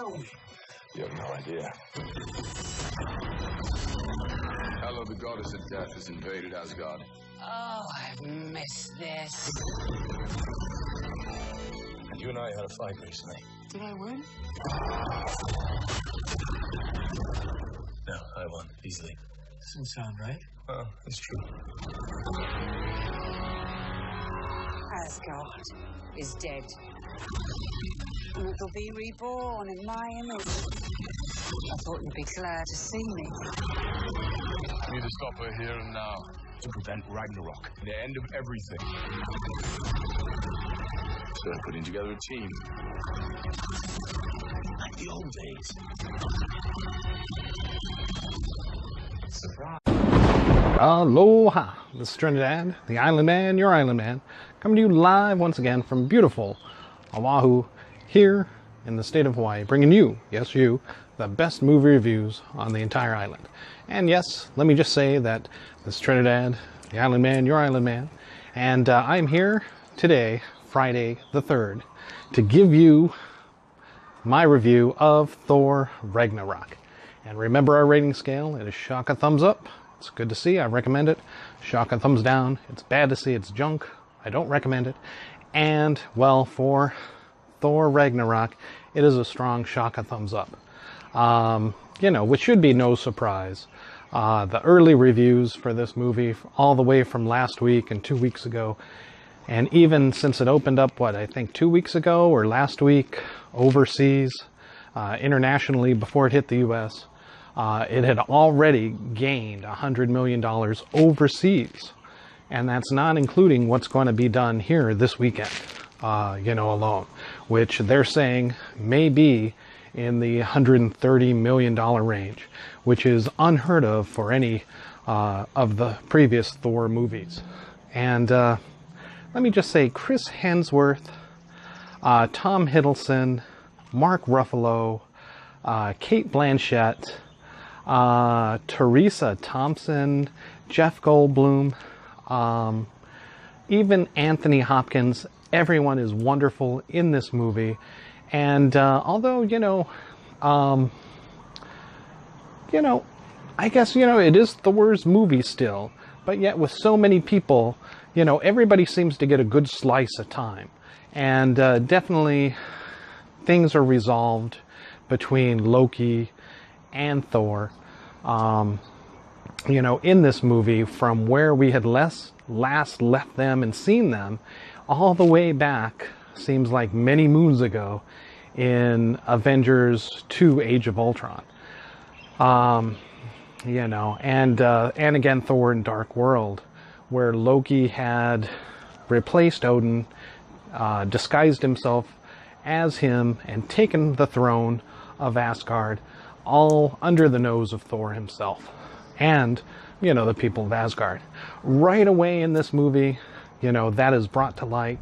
down. You have no idea. Hela, the goddess of death, has invaded Asgard. Oh, I've missed this. You and I had a fight recently. Did I win? No, I won, easily. Doesn't sound right. Well, it's true. Asgard is dead. And it'll be reborn in my image. I thought you'd be glad to see me. We need to stop her here and now to prevent Ragnarok, the end of everything. So we're putting together a team. Like the old days. Surprise. Aloha! This is Trinidad, the Island Man, your Island Man, coming to you live once again from beautiful Oahu, here in the state of Hawaii, bringing you, yes you, the best movie reviews on the entire island. And yes, let me just say that this is Trinidad, the Island Man, your Island Man, and I'm here today, Friday the 3rd, to give you my review of Thor Ragnarok. And remember our rating scale, it is shock a thumbs up. It's good to see, I recommend it. Shock a thumbs down, it's bad to see, it's junk, I don't recommend it. And, well, for Thor Ragnarok, it is a strong shock a thumbs up. You know, which should be no surprise. The early reviews for this movie, all the way from last week and 2 weeks ago, and even since it opened up, what, I think 2 weeks ago or last week, overseas, internationally, before it hit the U.S., it had already gained $100 million overseas. And that's not including what's going to be done here this weekend, you know, alone, which they're saying may be in the $130 million range, which is unheard of for any of the previous Thor movies. And let me just say, Chris Hemsworth, Tom Hiddleston, Mark Ruffalo, Kate Blanchett, Teresa Thompson, Jeff Goldblum, even Anthony Hopkins, everyone is wonderful in this movie. And although, you know, I guess, you know, it is Thor's movie still, but yet with so many people, you know, everybody seems to get a good slice of time. And definitely things are resolved between Loki and Thor, you know, in this movie, from where we had last left them and seen them all the way back, seems like many moons ago, in Avengers 2 Age of Ultron. You know, and again, Thor in Dark World, where Loki had replaced Odin, disguised himself as him, and taken the throne of Asgard, all under the nose of Thor himself, and, you know, the people of Asgard. Right away in this movie, you know, that is brought to light,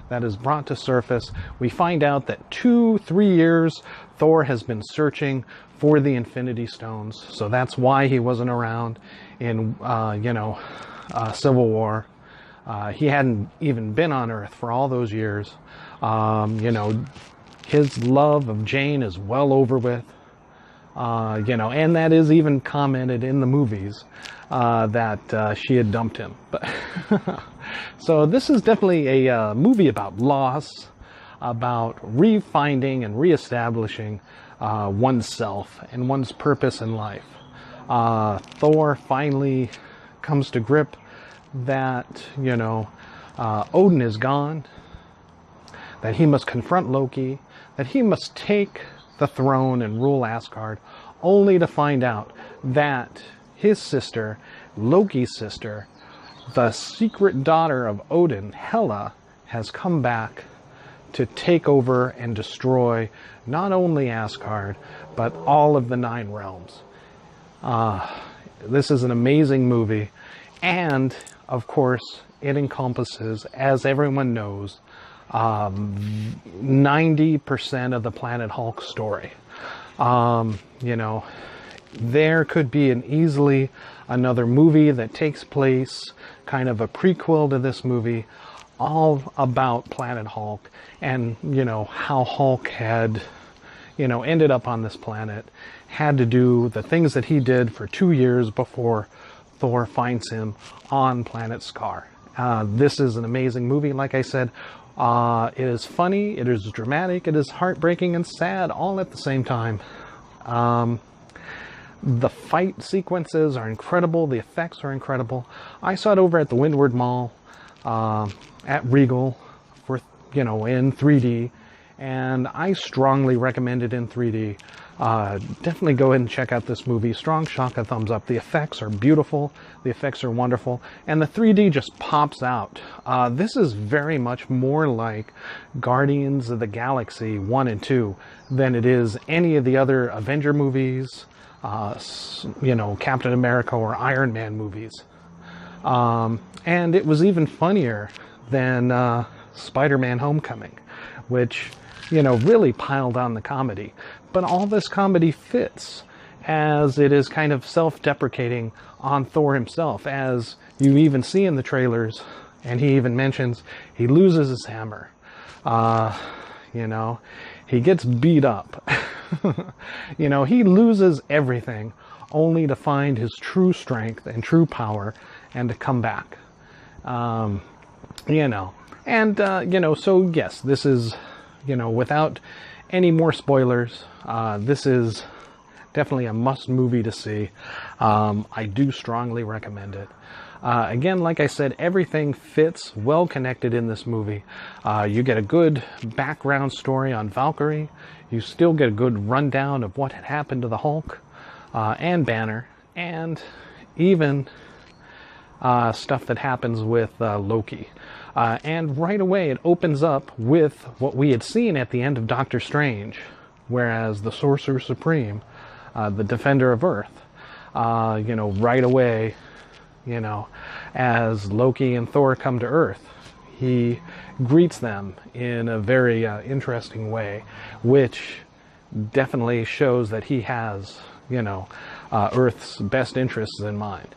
that is brought to surface. We find out that 2-3 years Thor has been searching for the Infinity Stones, so that's why he wasn't around in, you know, Civil War. He hadn't even been on Earth for all those years. You know, his love of Jane is well over with. You know, and that is even commented in the movies, that she had dumped him. But so this is definitely a movie about loss, about refinding and reestablishing oneself and one's purpose in life. Thor finally comes to grip that, you know, Odin is gone, that he must confront Loki, that he must take the throne and rule Asgard, only to find out that his sister, Loki's sister, the secret daughter of Odin, Hela, has come back to take over and destroy not only Asgard, but all of the 9 realms. This is an amazing movie, and of course it encompasses, as everyone knows, 90% of the Planet Hulk story. You know, there could be easily another movie that takes place, kind of a prequel to this movie, all about Planet Hulk, and, you know, how Hulk had, ended up on this planet, had to do the things that he did for 2 years before Thor finds him on planet Skaar. This is an amazing movie, like I said. It is funny, it is dramatic, it is heartbreaking and sad all at the same time. The fight sequences are incredible, the effects are incredible. I saw it over at the Windward Mall at Regal for, in 3D, and I strongly recommend it in 3D. Definitely go ahead and check out this movie. Strong shaka thumbs up. The effects are beautiful. The effects are wonderful. And the 3D just pops out. This is very much more like Guardians of the Galaxy 1 and 2 than it is any of the other Avenger movies, Captain America or Iron Man movies. And it was even funnier than Spider-Man Homecoming, which, really piled on the comedy. But all this comedy fits, as it is kind of self-deprecating on Thor himself, as you even see in the trailers, and he even mentions he loses his hammer. He gets beat up. He loses everything only to find his true strength and true power and to come back. So yes, this is, without any more spoilers, this is definitely a must movie to see. I do strongly recommend it. Again, like I said, everything fits well connected in this movie. You get a good background story on Valkyrie. You still get a good rundown of what had happened to the Hulk and Banner, and even stuff that happens with Loki. And right away it opens up with what we had seen at the end of Doctor Strange, whereas the Sorcerer Supreme, the Defender of Earth, right away, as Loki and Thor come to Earth, he greets them in a very interesting way, which definitely shows that he has, Earth's best interests in mind.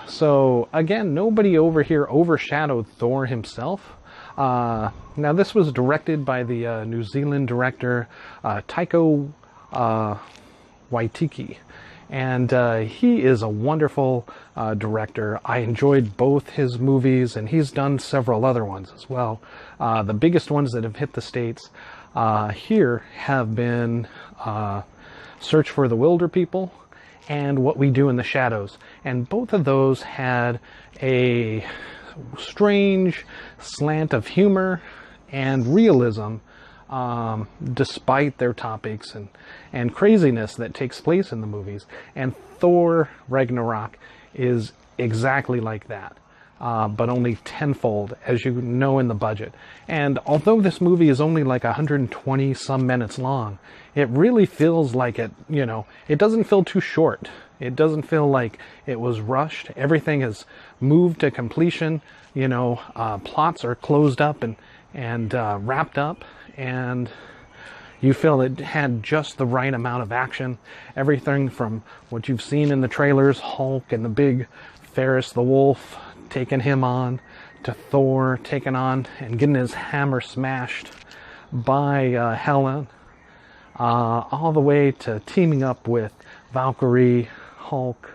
So, again, nobody over here overshadowed Thor himself. Now, this was directed by the New Zealand director Taika Waititi. And he is a wonderful director. I enjoyed both his movies, and he's done several other ones as well. The biggest ones that have hit the States here have been Search for the Wilder People and What We Do in the Shadows. And both of those had a strange slant of humor and realism, despite their topics and craziness that takes place in the movies. And Thor RAGNAROK is exactly like that, but only tenfold, as you know, in the budget. And although this movie is only like 120 some minutes long, it really feels like it doesn't feel too short. It doesn't feel like it was rushed. Everything is moved to completion. Plots are closed up and wrapped up, and you feel it had just the right amount of action. Everything from what you've seen in the trailers, Hulk and the big Ferris the Wolf taking him on, to Thor taking on and getting his hammer smashed by Hela, all the way to teaming up with Valkyrie, Hulk,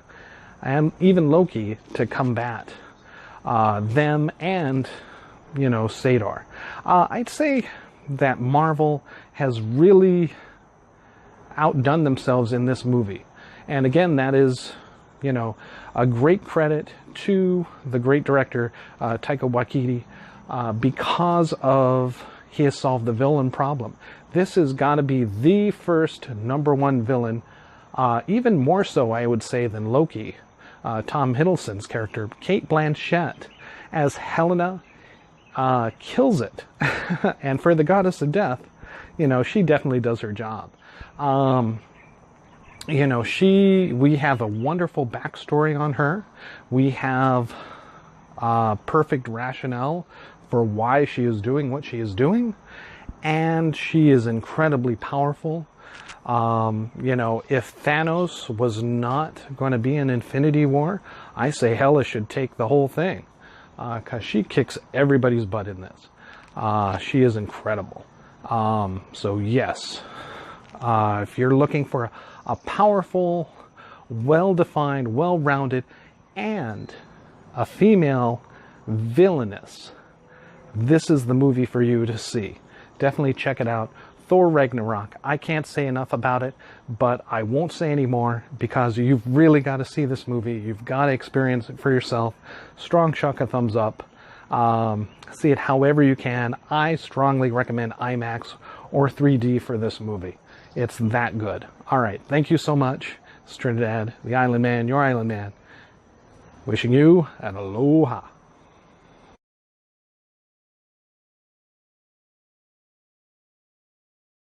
and even Loki to combat them and, Sadar. I'd say that Marvel has really outdone themselves in this movie. And again, that is, a great credit to the great director, Taika Waititi, because of he has solved the villain problem. This has got to be the first #1 villain, even more so, I would say, than Loki. Tom Hiddleston's character, Cate Blanchett, as Helena, kills it. And for the Goddess of Death, she definitely does her job. We have a wonderful backstory on her. We have perfect rationale for why she is doing what she is doing. And she is incredibly powerful. If Thanos was not going to be in Infinity War, I say Hela should take the whole thing. 'Cause she kicks everybody's butt in this. She is incredible. So yes, if you're looking for a powerful, well-defined, well-rounded, and a female villainess, this is the movie for you to see. Definitely check it out. Thor Ragnarok. I can't say enough about it, but I won't say any more because you've really got to see this movie. You've got to experience it for yourself. Strong chuck a thumbs up. See it however you can. I strongly recommend IMAX or 3D for this movie. It's that good. All right. Thank you so much. It's Trinidad, the Island Man, your Island Man. Wishing you an aloha.